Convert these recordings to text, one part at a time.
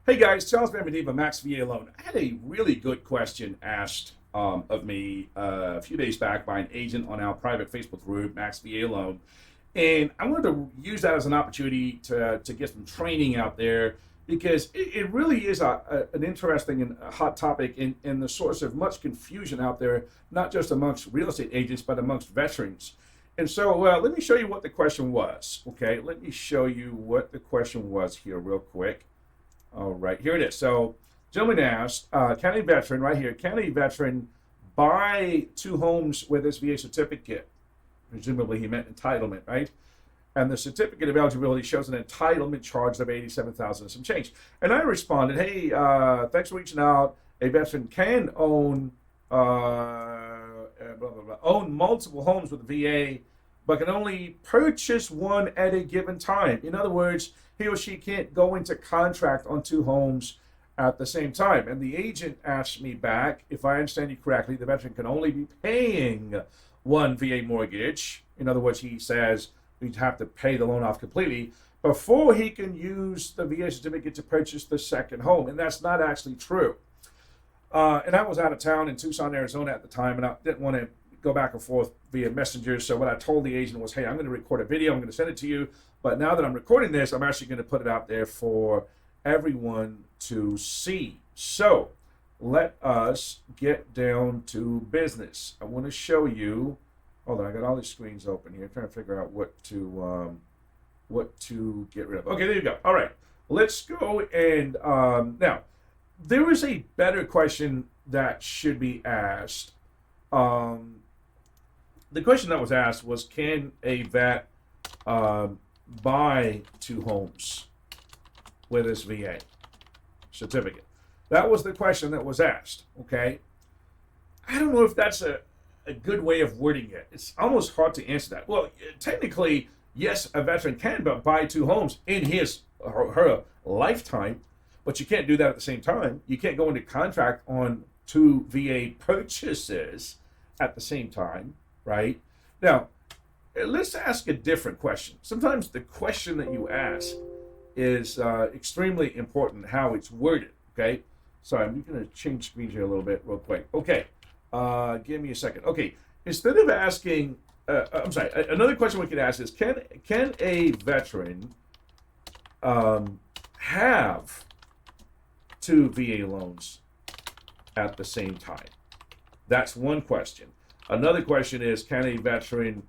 Hey guys, Charles Vamadeva, MaxVALoan. I had a really good question asked of me a few days back by an agent on our private Facebook group, MaxVALoan. And I wanted to use that as an opportunity to get some training out there because it really is an interesting and a hot topic and the source of much confusion out there, not just amongst real estate agents, but amongst veterans. And so let me show you what the question was. Okay, let me show you what the question was here real quick. All right, here it is. So, gentleman asked, can a veteran, right here, can a veteran buy two homes with his VA certificate? Presumably he meant entitlement, right? And the certificate of eligibility shows an entitlement charge of $87,000 and some change. And I responded, hey, thanks for reaching out. A veteran can own own multiple homes with the VA, but can only purchase one at a given time. In other words, he or she can't go into contract on two homes at the same time. And the agent asked me back, if I understand you correctly, the veteran can only be paying one VA mortgage. In other words, he says we'd have to pay the loan off completely before he can use the VA certificate to purchase the second home. And that's not actually true. And I was out of town in Tucson, Arizona at the time, and I didn't want to go back and forth via messenger. So what I told the agent was, hey, I'm going to record a video. I'm going to send it to you. But now that I'm recording this, I'm actually going to put it out there for everyone to see. So let us get down to business. I want to show you. Hold on, I got all these screens open here, trying to figure out what to get rid of. Okay, there you go. All right, let's go and now there is a better question that should be asked. The question that was asked was, can a vet buy two homes with his VA certificate? That was the question that was asked, okay? I don't know if that's a good way of wording it. It's almost hard to answer that. Well, technically, yes, a veteran can buy two homes in his or her lifetime, but you can't do that at the same time. You can't go into contract on two VA purchases at the same time, right? Now, let's ask a different question. Sometimes the question that you ask is extremely important, how it's worded, okay? Sorry, I'm going to change screens here a little bit real quick. Okay, give me a second. Okay, instead of asking, I'm sorry, another question we could ask is, can a veteran have two VA loans at the same time? That's one question. Another question is, can a veteran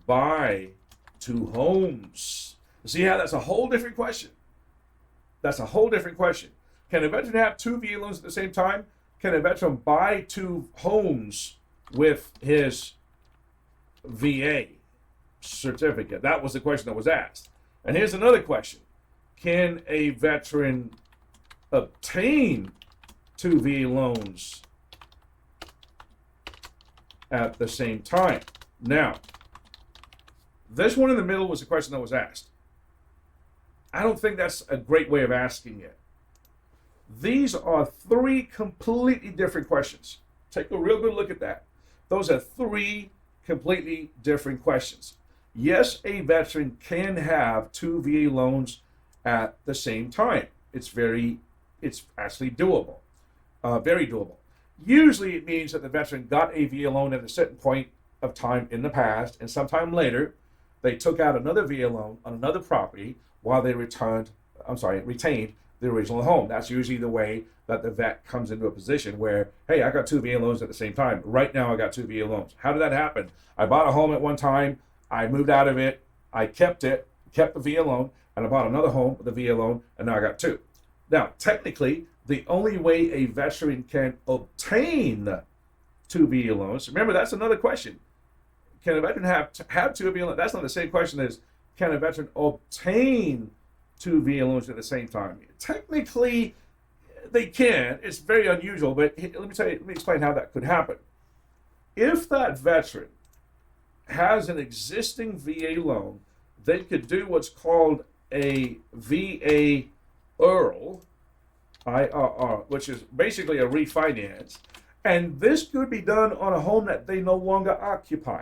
buy two homes? See how that's a whole different question. That's a whole different question. Can a veteran have two VA loans at the same time? Can a veteran buy two homes with his VA certificate? That was the question that was asked. And here's another question. Can a veteran obtain two VA loans at the same time? Now, this one in the middle was the question that was asked. I don't think that's a great way of asking it. These are three completely different questions. Take a real good look at that. Those are three completely different questions. Yes, a veteran can have two VA loans at the same time. It's actually doable, very doable. Usually it means that the veteran got a VA loan at a certain point of time in the past, and sometime later they took out another VA loan on another property while they retained the original home. That's usually the way that the vet comes into a position where, hey, I got two VA loans at the same time. Right now I got two VA loans. How did that happen? I bought a home at one time, I moved out of it, I kept the VA loan, and I bought another home with a VA loan, and now I got two. Now, technically, the only way a veteran can obtain two VA loans, remember, that's another question. Can a veteran have two VA loans? That's not the same question as, can a veteran obtain two VA loans at the same time? Technically, they can. It's very unusual, but let me explain how that could happen. If that veteran has an existing VA loan, they could do what's called a VA IRL, IRR, which is basically a refinance, and this could be done on a home that they no longer occupy.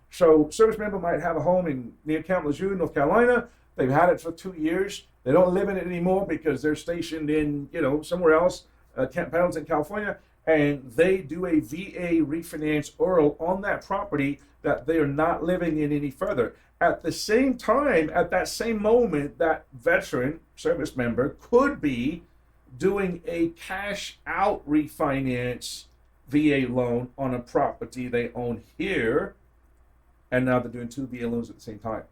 So, service member might have a home near Camp Lejeune, North Carolina. They've had it for 2 years. They don't live in it anymore because they're stationed in, somewhere else, Camp Pendleton, California, and they do a VA refinance IRL on that property that they are not living in any further. At the same time, at that same moment, that veteran service member could be doing a cash out refinance VA loan on a property they own here, and now they're doing 2 VA loans at the same time,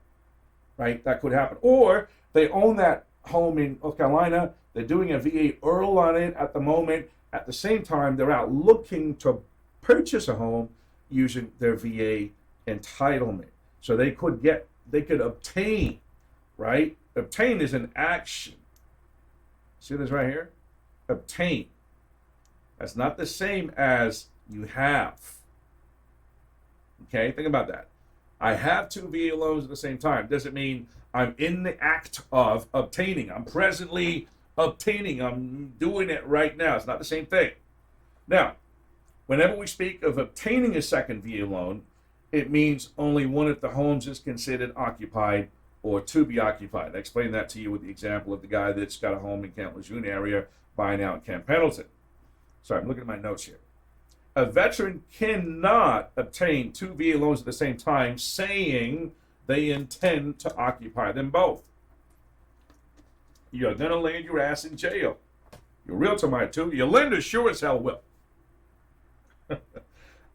right? That could happen. Or they own that home in North Carolina, they're doing a VA IRL on it at the moment. At the same time, they're out looking to purchase a home using their VA entitlement. So they could obtain, right? Obtain is an action. See this right here? Obtain. That's not the same as you have. Okay, think about that. I have 2 VA loans at the same time. Doesn't mean I'm in the act of obtaining. I'm presently obtaining. I'm doing it right now. It's not the same thing. Now, whenever we speak of obtaining a second VA loan, it means only one of the homes is considered occupied or to be occupied. I explained that to you with the example of the guy that's got a home in Camp Lejeune area buying out in Camp Pendleton. Sorry, I'm looking at my notes here. A veteran cannot obtain 2 VA loans at the same time, saying they intend to occupy them both. You're going to land your ass in jail. Your realtor might too. Your lender sure as hell will.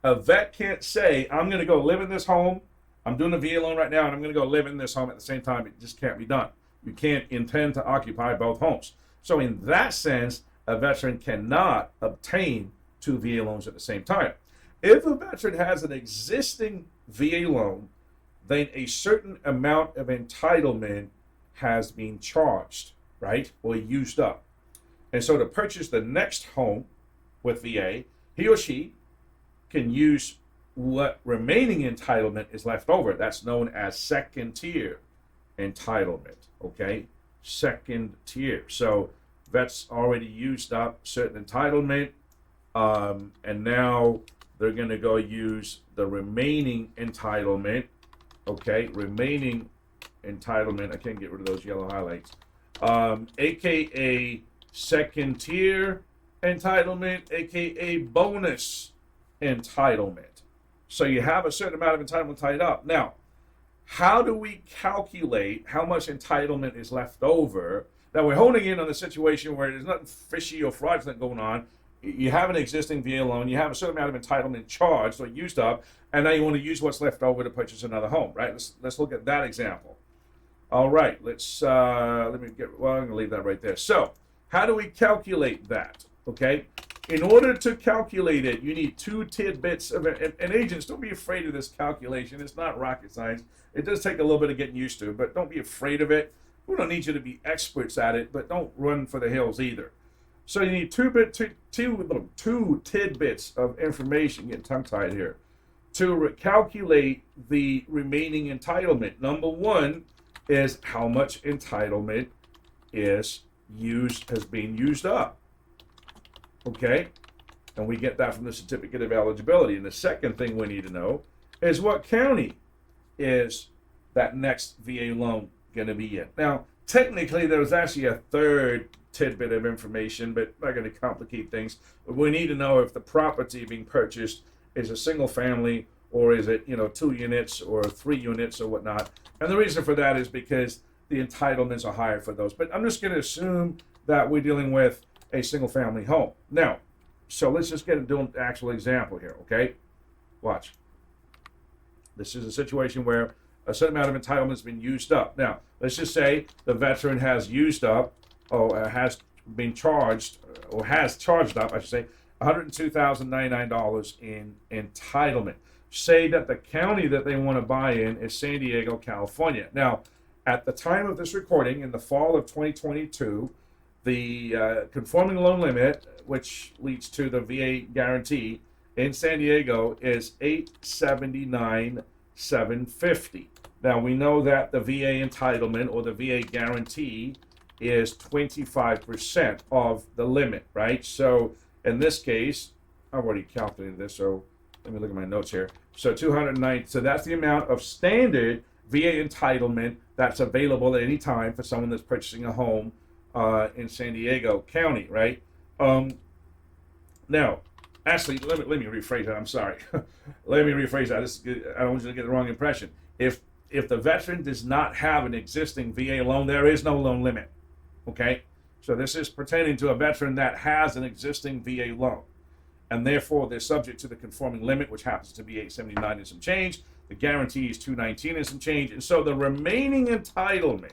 A vet can't say, I'm going to go live in this home. I'm doing a VA loan right now, and I'm going to go live in this home at the same time. It just can't be done. You can't intend to occupy both homes. So in that sense, a veteran cannot obtain 2 VA loans at the same time. If a veteran has an existing VA loan, then a certain amount of entitlement has been charged, right, or used up. And so to purchase the next home with VA, he or she can use what remaining entitlement is left over. That's known as second tier entitlement, okay? Second tier. So vets already used up certain entitlement, and now they're going to go use the remaining entitlement, okay? Remaining entitlement. I can't get rid of those yellow highlights. AKA second tier entitlement, AKA bonus entitlement. So you have a certain amount of entitlement tied up. Now, how do we calculate how much entitlement is left over? Now, we're honing in on the situation where there's nothing fishy or fraudulent going on. You have an existing VA loan, you have a certain amount of entitlement charged or used up, and now you want to use what's left over to purchase another home, right? Let's look at that example. All right, I'm going to leave that right there. So, how do we calculate that? Okay, in order to calculate it, you need 2 tidbits of it. And agents, don't be afraid of this calculation. It's not rocket science. It does take a little bit of getting used to, but don't be afraid of it. We don't need you to be experts at it, but don't run for the hills either. So you need 2 tidbits of information, getting tongue-tied here, to calculate the remaining entitlement. Number 1 is how much entitlement has been used up. Okay? And we get that from the certificate of eligibility. And the second thing we need to know is what county is that next VA loan going to be in. Now, technically, there's actually a third tidbit of information, but I'm not going to complicate things. But we need to know if the property being purchased is a single family, or is it, 2 units or 3 units or whatnot. And the reason for that is because the entitlements are higher for those. But I'm just going to assume that we're dealing with a single family home. Now, so let's just get into an actual example here, okay? Watch. This is a situation where a certain amount of entitlement has been used up. Now, let's just say the veteran has used up, or has been charged, or has charged up, I should say, $102,099 in entitlement. Say that the county that they want to buy in is San Diego, California. Now, at the time of this recording, in the fall of 2022, the conforming loan limit, which leads to the VA guarantee in San Diego, is $879,750. Now, we know that the VA entitlement or the VA guarantee is 25% of the limit, right? So in this case, I've already calculated this, so let me look at my notes here. So 209, so that's the amount of standard VA entitlement that's available at any time for someone that's purchasing a home in San Diego County, right? Now, actually, let me rephrase that. I'm sorry. Let me rephrase that. I don't want you to get the wrong impression. If the veteran does not have an existing VA loan, there is no loan limit. Okay? So this is pertaining to a veteran that has an existing VA loan. And therefore, they're subject to the conforming limit, which happens to be 879 and some change. The guarantee is 219 and some change. And so the remaining entitlement,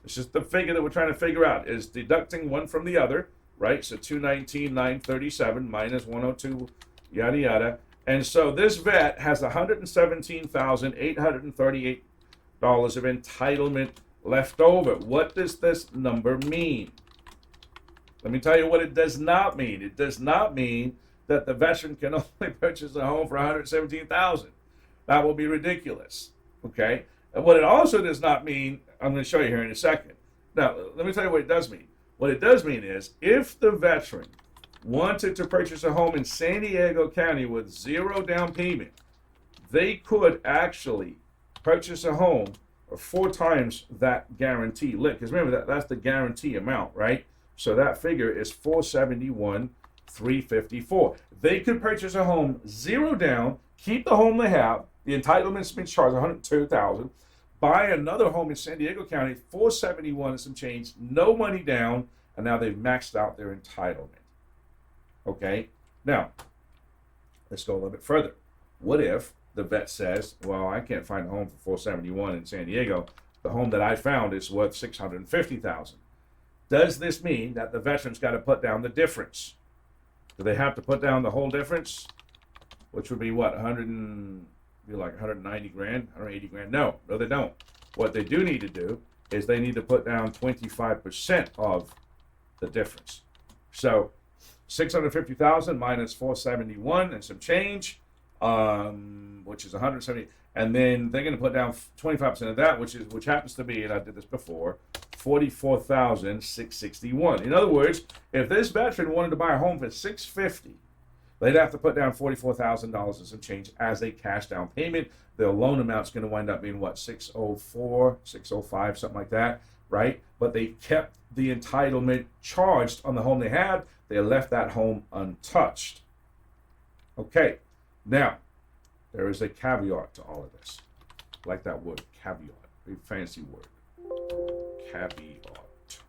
this is the figure that we're trying to figure out, is deducting one from the other, right? So 219, 937 minus 102, yada, yada. And so this vet has $117,838 of entitlement left over. What does this number mean? Let me tell you what it does not mean. It does not mean that the veteran can only purchase a home for $117,000. That will be ridiculous. Okay? And what it also does not mean, I'm going to show you here in a second. Now, let me tell you what it does mean. What it does mean is if the veteran wanted to purchase a home in San Diego County with zero down payment, they could actually purchase a home for 4 times that guarantee limit. Because remember, that's the guarantee amount, right? So that figure is $471,354. They could purchase a home, zero down, keep the home they have. The entitlement's been charged $102,000. Buy another home in San Diego County, $471 and some change, no money down, and now they've maxed out their entitlement. Okay? Now, let's go a little bit further. What if the vet says, well, I can't find a home for $471 in San Diego. The home that I found is worth $650,000. Does this mean that the veteran's got to put down the difference? Do they have to put down the whole difference? Which would be what, 190 grand, 180 grand? No, they don't. What they do need to do is they need to put down 25% of the difference. So 650,000 minus 471 and some change, which is 170, and then they're going to put down 25% of that, which happens to be, and I did this before, 44,661. In other words, if this veteran wanted to buy a home for $650,000, they'd have to put down $44,000 and some change as a cash down payment. Their loan amount's going to wind up being what, 604, 605, something like that, right? But they kept the entitlement charged on the home they had. They left that home untouched. Okay, now there is a caveat to all of this. I like that word, caveat, very fancy word. Caveat.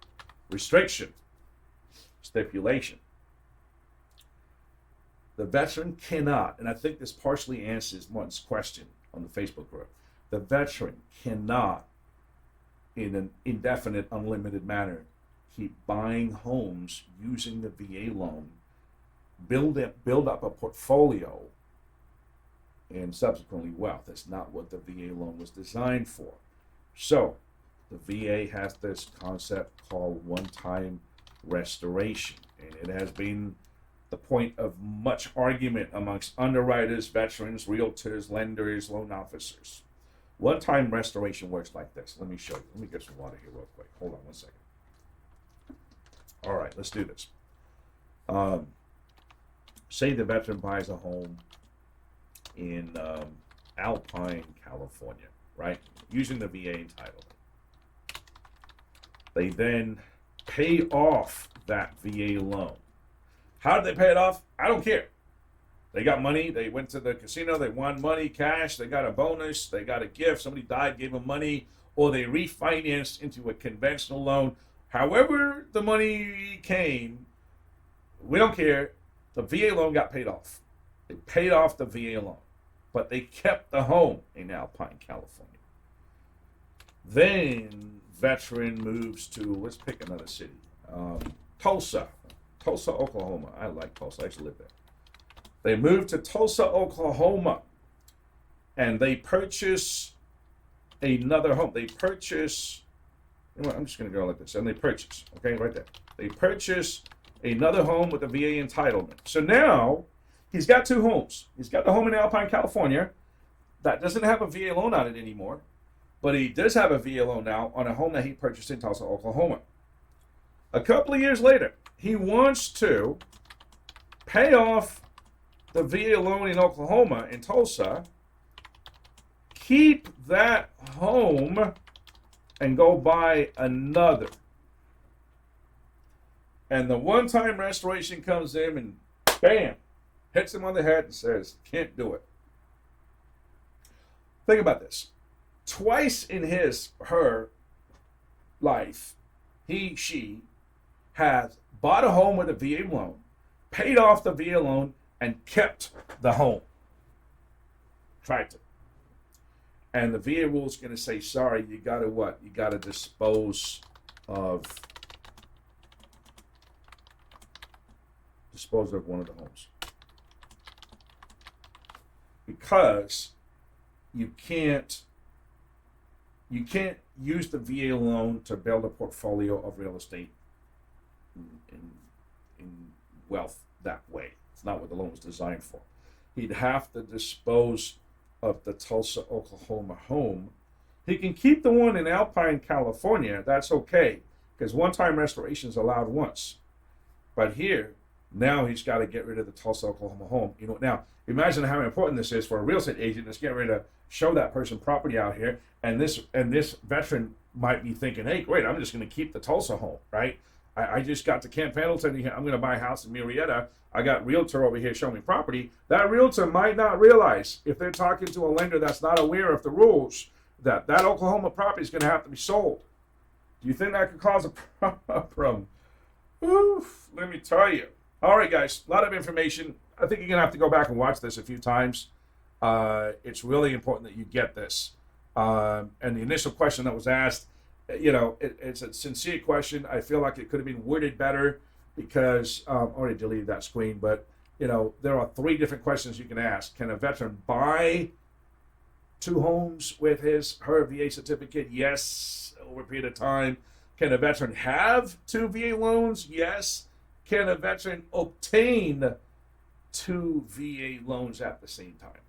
Restriction. Stipulation. The veteran cannot, and I think this partially answers one's question on the Facebook group, the veteran cannot, in an indefinite, unlimited manner, keep buying homes using the VA loan, build up a portfolio, and subsequently wealth. That's not what the VA loan was designed for. So, the VA has this concept called one-time restoration, and it has been the point of much argument amongst underwriters, veterans, realtors, lenders, loan officers. One-time restoration works like this. Let me show you. Let me get some water here real quick. Hold on one second. All right, let's do this. Say the veteran buys a home in Alpine, California, right? Using the VA entitlement. They then pay off that VA loan. How did they pay it off? I don't care. They got money. They went to the casino. They won money, cash. They got a bonus. They got a gift. Somebody died, gave them money. Or they refinanced into a conventional loan. However the money came, we don't care. The VA loan got paid off. They paid off the VA loan. But they kept the home in Alpine, California. Then veteran moves to, let's pick another city, Tulsa, Oklahoma. I like Tulsa. I used to live there. They move to Tulsa, Oklahoma, and they purchase another home. They purchase, you know what, I'm just going to go like this, and they purchase, okay, right there. They purchase another home with a VA entitlement. So now he's got 2 homes. He's got the home in Alpine, California that doesn't have a VA loan on it anymore. But he does have a VA loan now on a home that he purchased in Tulsa, Oklahoma. A couple of years later, he wants to pay off the VA loan in Oklahoma, in Tulsa, keep that home and go buy another. And the one-time restoration comes in and bam, hits him on the head and says, can't do it. Think about this. Twice in her life, she has bought a home with a VA loan, paid off the VA loan, and kept the home. Tried to. And the VA rule is going to say, sorry, you got to what? You got to dispose of one of the homes. Because you can't use the VA loan to build a portfolio of real estate in wealth that way. It's not what the loan was designed for. He'd have to dispose of the Tulsa, Oklahoma home. He can keep the one in Alpine, California. That's okay, because one-time restoration is allowed once. But here, now he's got to get rid of the Tulsa, Oklahoma home. You know, now imagine how important this is for a real estate agent that's getting ready to show that person property out here, and this veteran might be thinking, hey, great, I'm just going to keep the Tulsa home, right? I just got to Camp Pendleton. I'm going to buy a house in Murrieta. I got realtor over here showing me property. That realtor might not realize, if they're talking to a lender that's not aware of the rules, that Oklahoma property is going to have to be sold. Do you think that could cause a problem? Oof, let me tell you. All right, guys, a lot of information. I think you're going to have to go back and watch this a few times. It's really important that you get this. And the initial question that was asked, you know, it's a sincere question. I feel like it could have been worded better because I already deleted that screen. But, you know, there are 3 different questions you can ask. Can a veteran buy 2 homes with her VA certificate? Yes, over a period of time. Can a veteran have 2 VA loans? Yes. Can a veteran obtain 2 VA loans at the same time?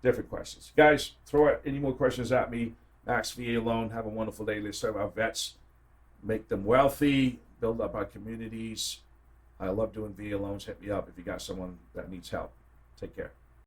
Different questions. Guys, throw any more questions at me. MaxVALoan. Have a wonderful day. Let's serve our vets, make them wealthy, build up our communities. I love doing VA loans. Hit me up if you got someone that needs help. Take care.